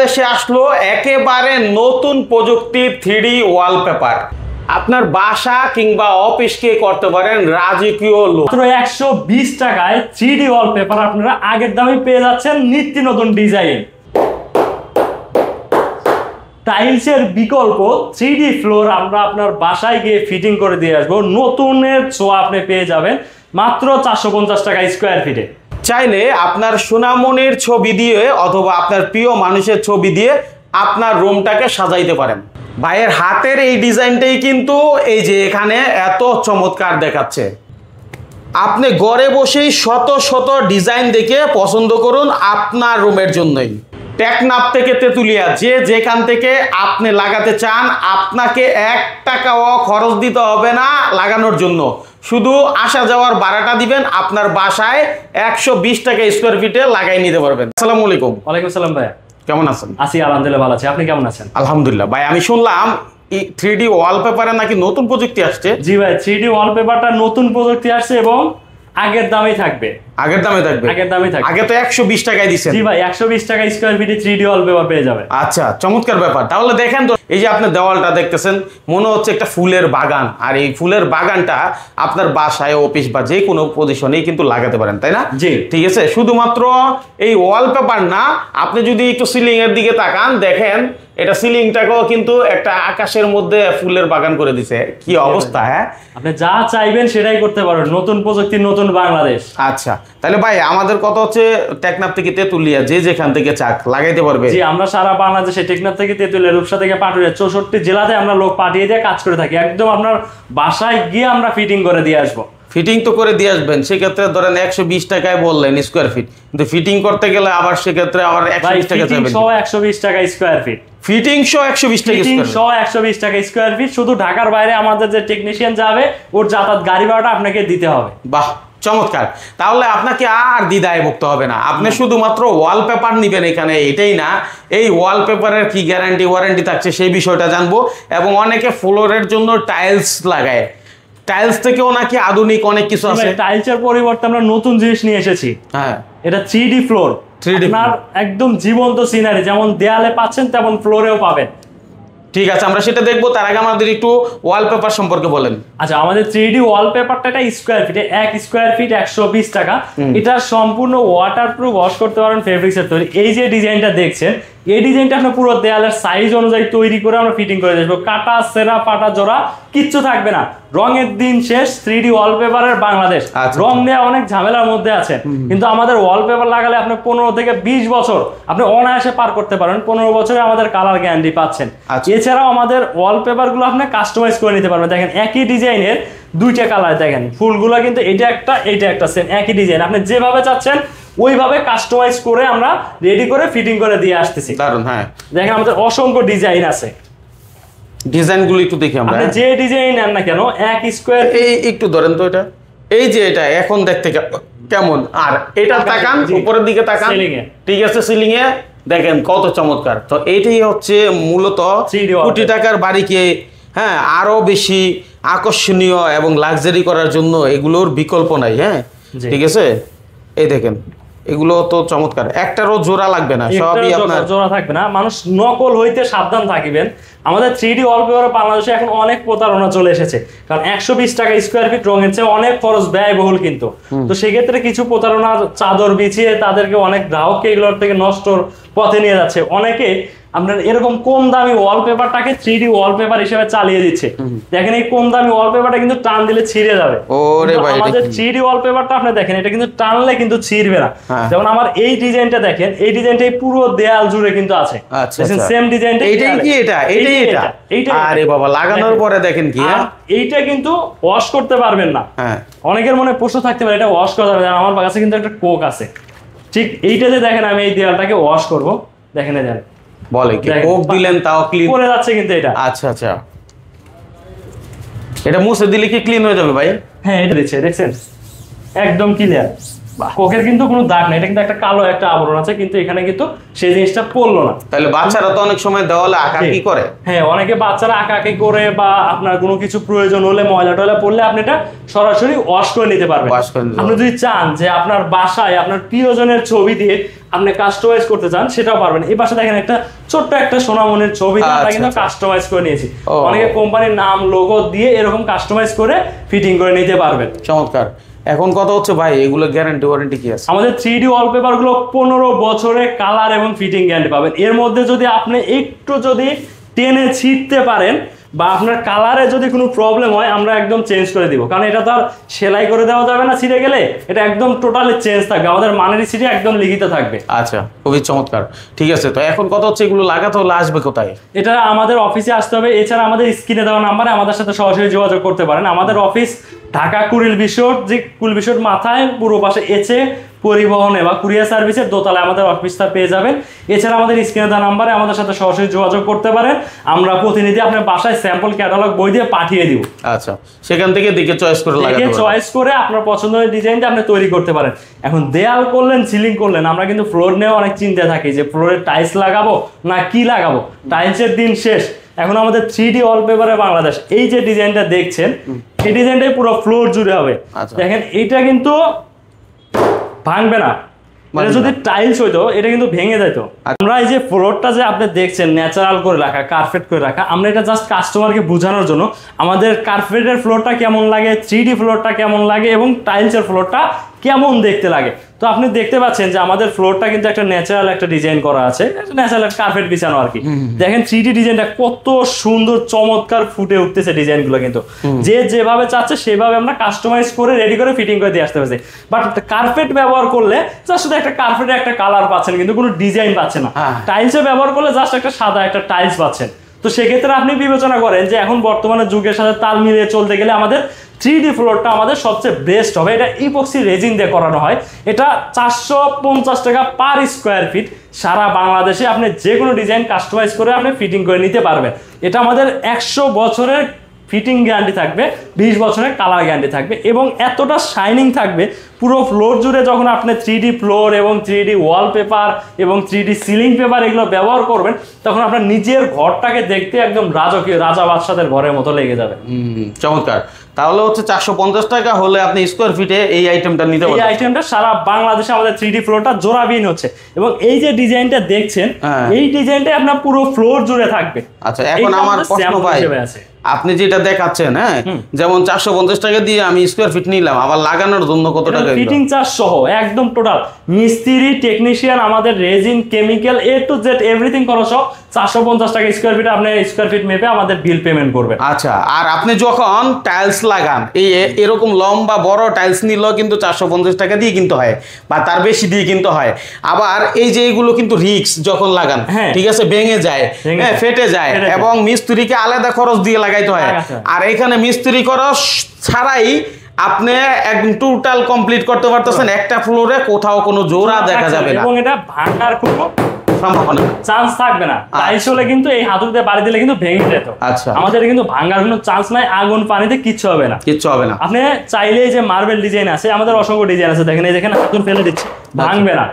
বাংলাদেশে আসলো একেবারে নতুন প্রযুক্তির 3D ওয়ালপেপার। আপনার বাসা কিংবা অফিসকে করতে পারেন রাজকীয় লুক। মাত্র 120 টাকায় 3D ওয়ালপেপার আপনারা আগের দামে পেয়ে যাচ্ছেন নিত্য নতুন ডিজাইন। টাইলসের বিকল্প 3D ফ্লোর আমরা আপনার বাসায় গিয়ে ফিটিং করে দিয়ে আসবো। নতুনের ছোঁয়া আপনি পেয়ে যাবেন মাত্র 450 টাকা স্কোয়ার ফিটে। চাইলে আপনার সোনামণির ছবি দিয়ে অথবা আপনার প্রিয় মানুষের ছবি দিয়ে আপনার রুমটাকে সাজাইতে পারেন। ভাইয়ের হাতের এই ডিজাইনটাই কিন্তু এই যে এখানে এত চমৎকার দেখাচ্ছে। আপনি ঘরে বসেই শত শত ডিজাইন দেখে পছন্দ করুন আপনার রুমের জন্যই। টেকনাফ থেকে তেতুলিয়া যেখান থেকে আপনি লাগাতে চান, আপনাকে 1 টাকাও খরচ দিতে হবে না লাগানোর জন্য। শুধু আসা যাওয়ার ভাড়াটা দিবেন, আপনার বাসায় 120 টাকা স্কোয়ার ফিটে লাগাই নিতে পারবেন। আসসালামু আলাইকুম। ওয়ালাইকুম আসসালাম ভাই, কেমন আছেন? আছি আলহামদুলিল্লাহ, ভালো আছি। আপনি কেমন আছেন? আলহামদুলিল্লাহ। ভাই আমি শুনলাম 3D ওয়ালপেপারে নাকি নতুন প্রযুক্তি আসছে। জি ভাই, 3D ওয়ালপেপারটা নতুন প্রযুক্তি আসছে এবং আগের দামই থাকবে। আগের দামে থাকবে? আগের দামই থাকবে। আগে তো 120 টাকায় দিচ্ছেন। জি ভাই, 120 টাকা স্কোয়ার ফিটে 3D ওয়ালপেপার পেয়ে যাবে। আচ্ছা, চমৎকার ব্যাপার। তাহলে দেখেন তো, এই যে আপনি দেওয়ালটা দেখতেছেন, মনে হচ্ছে একটা ফুলের বাগান। আর এই ফুলের বাগানটা আপনার বাসায়, অফিস বা যে কোনো পজিশনেই কিন্তু লাগাতে পারেন, তাই না? জি, ঠিক আছে। শুধুমাত্র এই ওয়ালপেপার না, আপনি যদি একটু সিলিং এর দিকে তাকান, দেখেন এটা সিলিংটাকেও কিন্তু একটা আকাশের মধ্যে ফুলের বাগান করে দিছে। কি অবস্থা! হ্যাঁ, আপনি যা চাইবেন সেটাই করতে পারবেন। নতুন প্রযুক্তি, নতুন বাংলাদেশ। আচ্ছা, তাহলে ভাই আমাদের কথা হচ্ছে টেকনাফ থেকে তেতুলিয়া যেখান থেকে চাক লাগাইতে পারবে। জি, আমরা সারা বাংলাদেশে টেকনাফ থেকে তেতুলিয়া, রূপসা থেকে পাটুরিয়া, 64 জেলাতে আমরা লোক পাঠিয়ে দিয়ে কাজ করে থাকি। একদম আপনার বাসায় গিয়ে আমরা ফিটিং করে দিয়ে আসবো। ফিটিং তো করে দিয়ে আসবেন, সেক্ষেত্রে ধরেন 120 টাকায় বললেন স্কোয়ার ফিট, কিন্তু ফিটিং করতে গেলে আবার সেক্ষেত্রে আবার 120 টাকা চাইবেন। 120 টাকা স্কোয়ার ফিট। ফিটিং সহ 120 টাকা স্কোয়ার ফিট। 120 টাকা স্কোয়ার ফিট। শুধু ঢাকার বাইরে আমাদের যে টেকনিশিয়ান যাবে, ওর যাতায়াত গাড়ি ভাড়াটা আপনাকে দিতে হবে। বাহ, চমৎকার। তাহলে আপনাকে আর দ্বিধায় ভুগতে হবে না। আপনি শুধুমাত্র ওয়ালপেপার নিবেন এখানে, এটাই না, এই ওয়ালপেপারের কি গ্যারান্টি ওয়ারেন্টি থাকছে সেই বিষয়টা জানবো। এবং অনেকে ফ্লোরের জন্য টাইলস লাগায়, টাইলস থেকেও নাকি আধুনিক অনেক কিছু আছে। টাইলসের পরিবর্তে আমরা নতুন জিনিস নিয়ে এসেছি। হ্যাঁ, এটা 3D ফ্লোর। আপনার একদম জীবন্ত সিনারি, যেমন দেয়ালে পাচ্ছেন তেমন ফ্লোরেও পাবেন। ঠিক আছে, আমরা সেটা দেখবো। তার আগে আমাদের একটু ওয়ালপেপার সম্পর্কে বলেন। আচ্ছা, আমাদের 3D ওয়ালপেপারটা স্কোয়ার ফিটে 1 স্কোয়ার ফিট 120 টাকা। এটা সম্পূর্ণ ওয়াটারপ্রুফ, ওয়াশ করতে পারেন, ফেব্রিক্সের তৈরি। এই যে ডিজাইনটা দেখছেন, এই ডিজাইনটা আপনার পুরো দেয়ালের সাইজ অনুযায়ী তৈরি করে আমরা ফিটিং করে দেবো। কাটা সেরা ফাটা জোড়া কিচ্ছু থাকবে না। রঙের দিন শেষ 3D ওয়ালপেপারের বাংলাদেশ। রং নেওয়া অনেক ঝামেলার মধ্যে আছে, কিন্তু আমাদের ওয়ালপেপার লাগালে আপনি 15 থেকে 20 বছর আপনি অনায়াসে পার করতে পারেন। 15 বছরে আমাদের কালার গ্যারান্টি পাচ্ছেন। এছাড়াও আমাদের ওয়ালপেপার গুলো আপনি কাস্টমাইজ করে নিতে পারবেন। দেখেন একই ডিজাইনের 2টা কালার, দেখেন ফুলগুলো কিন্তু এটা একটা সেম একই ডিজাইন। আপনি যেভাবে চাচ্ছেন ওইভাবে কাস্টমাইজ করে আমরা রেডি করে ফিটিং করে দিয়ে আসতেছি। দারুন। হ্যাঁ, দেখেন আমাদের অসংখ্য ডিজাইন আছে। ডিজাইনগুলো একটু দেখি আমরা। আপনি যে ডিজাইন নেন না কেন, 1 স্কোয়ার, এই একটু ধরেন তো এটা, এই যে এটা এখন দেখতে কেমন, আর এটা তাকান উপরের দিকে তাকান। ঠিক আছে, সিলিং এ দেখেন কত চমৎকার। তো এইটাই হচ্ছে মূলত কোটি টাকার বাড়িকে হ্যাঁ আরো বেশি আকর্ষণীয় এবং লাক্সারি করার জন্য এগুলোর বিকল্প নাই। হ্যাঁ, ঠিক আছে, এই দেখেন এগুলো তো চমৎকার। একটারও জোড়া লাগবে না, সবই আপনার জোড়া থাকবে না। মানুষ নকল হইতে সাবধান থাকিবেন। আমাদের 3D ওয়ালপেপার বাংলাদেশে এখন অনেক প্রতারণা চলে এসেছে, কারণ 120 টাকা স্কোয়ার ফিট রঙের চেয়ে অনেক খরচ ব্যয়বহুল। কিন্তু তো সেক্ষেত্রে কিছু প্রতারণা চাদর বিছিয়ে তাদেরকে অনেক গ্রাহককে এগুলোর থেকে নষ্টর পথে নিয়ে যাচ্ছে। অনেকে আপনার এরকম কম দামি ওয়ালপেপারটাকে 3D ওয়ালপেপার হিসেবে চালিয়ে দিচ্ছে। দেখেন এই কম দামি ওয়ালপেপারটা কিন্তু টান দিলে ছিঁড়ে যাবে। আমাদের 3D ওয়ালপেপারটা আপনি দেখেন, এটা কিন্তু টানলে কিন্তু ছিঁড়বে না। যেমন আমার এই ডিজাইনটা দেখেন, এই ডিজাইনটা পুরো দেয়াল জুড়ে কিন্তু আছে। সেম ডিজাইনটা এইটাই কি এটা? আরে বাবা, লাগানোর পরে দেখেন কি, এইটা কিন্তু ওয়াশ করতে পারবেন না। অনেকের মনে প্রশ্ন থাকতে পারে এটা ওয়াশ করা যাবে না। আমার কাছে কিন্তু একটা কোক আছে। ঠিক এইটা যে দেখেন, আমি এই দেয়ালটাকে ওয়াশ করব, দেখেন এই দেয়াল বলে কি কোক দিলেন তাও ক্লিন করে যাচ্ছে কিন্তু এটা। আচ্ছা আচ্ছা, এটা মুছে দিলে কি ক্লিন হয়ে যাবে ভাই? হ্যাঁ, এটা দিচ্ছে, দেখছেন একদম ক্লিয়ার। কোকের কিন্তু কোনো দাগ নেই, এটা কিন্তু একটা কালো একটা আবরণ আছে, কিন্তু এখানে কিন্তু সেই জিনিসটা পড়লো না। তাহলে বাচ্চারা তো অনেক সময় দেওয়ালে আঁকাআঁকি করে। হ্যাঁ, অনেকে বাচ্চারা আঁকাআঁকি করে বা আপনার কোনো কিছু প্রয়োজন হলে ময়লা টয়লা পড়লে আপনি এটা সরাসরি ওয়াশ করে নিতে পারবেন। আপনি যদি চান যে আপনার বাসায় আপনার প্রিয়জনের ছবি দিয়ে আপনি কাস্টমাইজ করতে চান, সেটাও পারবেন। এই পাশে দেখেন একটা ছোট্ট একটা সোনামণির ছবি দিয়ে আমরা কিন্তু কাস্টমাইজ করে নিয়েছি। অনেকে কোম্পানির নাম লোগো দিয়ে এরকম কাস্টমাইজ করে ফিটিং করে নিতে পারবেন। চমৎকার। এখন কথা হচ্ছে ভাই, এগুলো গ্যারান্টি ওয়ারেন্টি কি আছে? আমাদের 3D ওয়ালপেপার গুলো 15 বছরের কালার এবং ফিটিং গ্যারান্টি পাবেন। এর মধ্যে যদি আপনি একটু যদি টেনে ছিটতে পারেন বা আপনার কালারে যদি কোনো প্রবলেম হয়, আমরা একদম চেঞ্জ করে দিব, কারণ এটা তো আর সেলাই করে দেওয়া যাবে না ছিঁড়ে গেলে, এটা একদম টোটালি চেঞ্জ থাকবে, আমাদের মানের সিটে একদম লিখিত থাকবে। আচ্ছা, খুবই চমৎকার। ঠিক আছে, তো এখন কথা হচ্ছে এগুলো লাগাতে হলে আসবে কোথায়? এটা আমাদের অফিসে আসতে হবে, এছাড়া আমাদের স্ক্রিনে দেওয়া নাম্বারে আমাদের সাথে সরাসরি যোগাযোগ করতে পারেন। আমাদের অফিস ঢাকা কুড়িল বিশোর, যে কুড়িল বিশোর মাথায় পুরো পাশে এসে পরিবহনে বা কুরিয়ার সার্ভিসের দোতলায় আমাদের অফিসটা পেয়ে যাবেন। এছাড়া আমাদের স্ক্রিনে দেওয়া নাম্বারে আমাদের সাথে সরাসরি যোগাযোগ করতে পারেন, আমরা প্রতিনিধি আপনার বাসায় স্যাম্পল ক্যাটালগ বই দিয়ে পাঠিয়ে দিব। আচ্ছা, সেখান থেকে দেখে চয়েস করে লাগাতে পারেন, চয়েস করে আপনার পছন্দের ডিজাইনটা আপনি তৈরি করতে পারেন। এখন দেয়াল করলেন, সিলিং করলেন, আমরা কিন্তু ফ্লোর নিয়ে অনেক চিন্তা থাকি যে ফ্লোরে টাইলস লাগাবো না কি লাগাবো, টাইলসের দিন শেষ। এখন আমাদের 3D ওয়ালপেপারে বাংলাদেশ এই যে ডিজাইনটা দেখছেন, এই ডিজাইনটাই পুরো ফ্লোর জুড়ে হবে। দেখেন এইটা কিন্তু ভাঙবে না, এটা যদি টাইলস হইতো এটা কিন্তু ভেঙে যেত। আমরা এই যে ফ্লোরটা যে আপনি দেখছেন ন্যাচারাল করে রাখা, কার্পেট করে রাখা, আমরা এটা জাস্ট কাস্টমারকে বোঝানোর জন্য আমাদের কার্পেটের ফ্লোরটা কেমন লাগে, 3D ফ্লোরটা কেমন লাগে এবং টাইলসের ফ্লোরটা কেমন দেখতে লাগে। তো আপনি দেখতে পাচ্ছেন যে আমাদের ফ্লোরটা কিন্তু একটা ন্যাচারাল একটা ডিজাইন করা আছে, ন্যাচারাল কার্পেট বিছানো আর কি। দেখেন 3D ডিজাইনটা কত সুন্দর চমৎকার ফুটে উঠতেছে ডিজাইনগুলো, কিন্তু যে যেভাবে চাচ্ছে সেভাবে আমরা কাস্টমাইজ করে রেডি করে ফিটিং করে দিয়ে আসতে পারছি। বাট কার্পেট ব্যবহার করলে জাস্ট শুধু একটা কার্পেটের একটা কালার পাচ্ছেন, কিন্তু কোনো ডিজাইন পাচ্ছেন না। টাইলসে ব্যবহার করলে জাস্ট একটা সাদা একটা টাইলস পাচ্ছেন। তো সেক্ষেত্রে আপনি বিবেচনা করেন যে এখন বর্তমানে যুগের সাথে তাল মিলিয়ে চলতে গেলে আমাদের 3D ফ্লোরটা আমাদের সবচেয়ে বেস্ট হবে। এটা ইপক্সি রেজিন দিয়ে করানো হয়, এটা 450 টাকা পার স্কোয়ার ফিট। সারা বাংলাদেশে আপনি যে কোনো ডিজাইন কাস্টমাইজ করে আপনি ফিটিং করে নিতে পারবেন। এটা আমাদের 100 বছরের ফিটিং গ্যারান্টি থাকবে, 20 বছরের কালার গ্যারান্টি থাকবে এবং এতটা শাইনিং থাকবে পুরো ফ্লোর জুড়ে। যখন আপনি 3D ফ্লোর এবং 3D ওয়ালপেপার এবং 3D সিলিং পেপার এগুলো ব্যবহার করবেন, তখন আপনার নিজের ঘরটাকে দেখতে একদম রাজকীয়, রাজা বাদশাদের ঘরের মতো লেগে যাবে। চমৎকার। তাহলে হচ্ছে 450 টাকা হলে আপনি স্কোয়ার ফিটে এই আইটেমটা নিতে পারবেন। এই আইটেমটা সারা বাংলাদেশে আমাদের 3D ফ্লোরটা জোড়াবিহীন হচ্ছে এবং এই যে ডিজাইনটা দেখছেন, এই ডিজাইনটা আপনার পুরো ফ্লোর জুড়ে থাকবে। আচ্ছা, এখন আমার প্রশ্ন ভাই, আপনি যেটা দেখাচ্ছেন, হ্যাঁ, যেমন 450 টাকা দিয়ে আমি স্কোয়ার ফিট নিলাম, আবার লাগানোর জন্য কত টাকা? ফিটিং চার্জ সহ একদম টোটাল মিস্ত্রি, টেকনিশিয়ান, আমাদের raisin, chemical, A to Z everything খরচ সহ 450 টাকা স্কোয়ার ফিট। আপনি স্কোয়ার ফিট মেপে আমাদের বিল পেমেন্ট করবেন। আচ্ছা, আর আপনি যখন টাইলস লাগান, এরকম লম্বা বড় টাইলস নিলেও কিন্তু 450 টাকা দিয়ে কিনতে হয় বা তার বেশি দিয়ে কিনতে হয়। আবার এই যে এইগুলো কিন্তু রিক্স, যখন লাগান, ঠিক আছে, ভেঙে যায়, হ্যাঁ, ফেটে যায় এবং মিস্ত্রিকে আলাদা খরচ দিয়ে লাগাইতে হয়। আর এখানে মিস্ত্রি খরচ ছাড়াই আপনি একদম টোটাল কমপ্লিট করতে পারতেছেন। একটা ফ্লোরে কোথাও কোনো জোড়া দেখা যাবে না এবং এটা ভাঙার কোনো সম্ভাবনা, চান্স থাকবে না। টাইলস হলে কিন্তু এই হাতুড়িতে বাড়ি দিলে কিন্তু ভেঙে যেত। আচ্ছা, আমাদের কিন্তু ভাঙার কোনো চান্স নাই, আগুন পানিতে কিচ্ছু হবে না, কিচ্ছু হবে না। আপনি চাইলে যে মার্বেল ডিজাইন আছে, আমাদের অসংখ্য ডিজাইন আছে, দেখেন এই দেখেন হাতুন ফেলে দিচ্ছে, ভাঙবে না।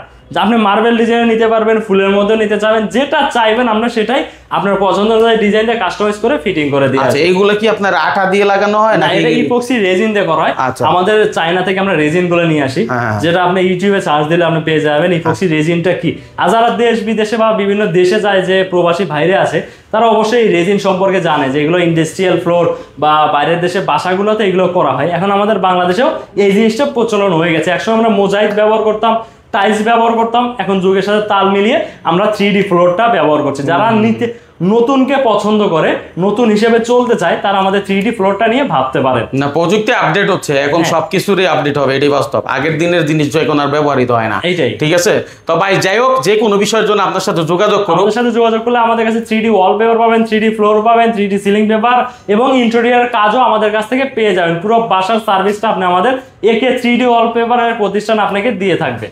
আপনি মার্বেল ডিজাইন নিতে পারবেন, ফুলের মধ্যে নিতে চাইবেন, যেটা চাইবেন আমরা সেটাই আপনার পছন্দ অনুযায়ী ডিজাইনটা কাস্টমাইজ করে ফিটিং করে দিই। আচ্ছা, এইগুলো কি আপনার আঠা দিয়ে লাগানো হয় না? এটা ইপক্সি রেজিন দিয়ে করা হয়। আমাদের চায়না থেকে আমরা রেজিন গুলো নিয়ে আসি, যেটা আপনি ইউটিউবে সার্চ দিলে আপনি পেয়ে যাবেন ইপক্সি রেজিনটা কি। আর যারা দেশ বিদেশে বা বিভিন্ন দেশে যায়, যে প্রবাসী ভাইরে আছে, তারা অবশ্যই রেজিন সম্পর্কে জানে যে এগুলো ইন্ডাস্ট্রিয়াল ফ্লোর বা বাইরের দেশে বাসাগুলোতে এগুলো করা হয়। এখন আমাদের বাংলাদেশেও এই জিনিসটা প্রচলন হয়ে গেছে। একসময় আমরা মোজাইক ব্যবহার করতাম, টাইলস ব্যবহার করতাম, এখন যুগের সাথে তাল মিলিয়ে আমরা 3D ফ্লোরটা ব্যবহার করছি। যারা নতুনকে পছন্দ করে, নতুন হিসেবে চলতে চায়, তারা আমাদের 3D ফ্লোরটা নিয়ে ভাবতে পারে। না, প্রযুক্তি আপডেট হচ্ছে, এখন সবকিছুরই আপডেট হবে, এটাই বাস্তব। আগের দিনের জিনিস এখন আর ব্যবহৃত হয় না, এইটাই। ঠিক আছে, তো ভাই যাই হোক, যে কোনো বিষয়ের জন্য আপনার সাথে যোগাযোগ করুন। আমাদের সাথে যোগাযোগ করলে আমাদের কাছে 3D ওয়ালপেপার পাবেন, 3D ফ্লোর পাবেন, 3D সিলিং পেপার এবং ইন্টেরিয়র কাজও আমাদের কাছ থেকে পেয়ে যাবেন। পুরো বাসার সার্ভিসটা আপনি আমাদের একে 3D ওয়ালপেপারের প্রতিষ্ঠান আপনাকে দিয়ে থাকবে।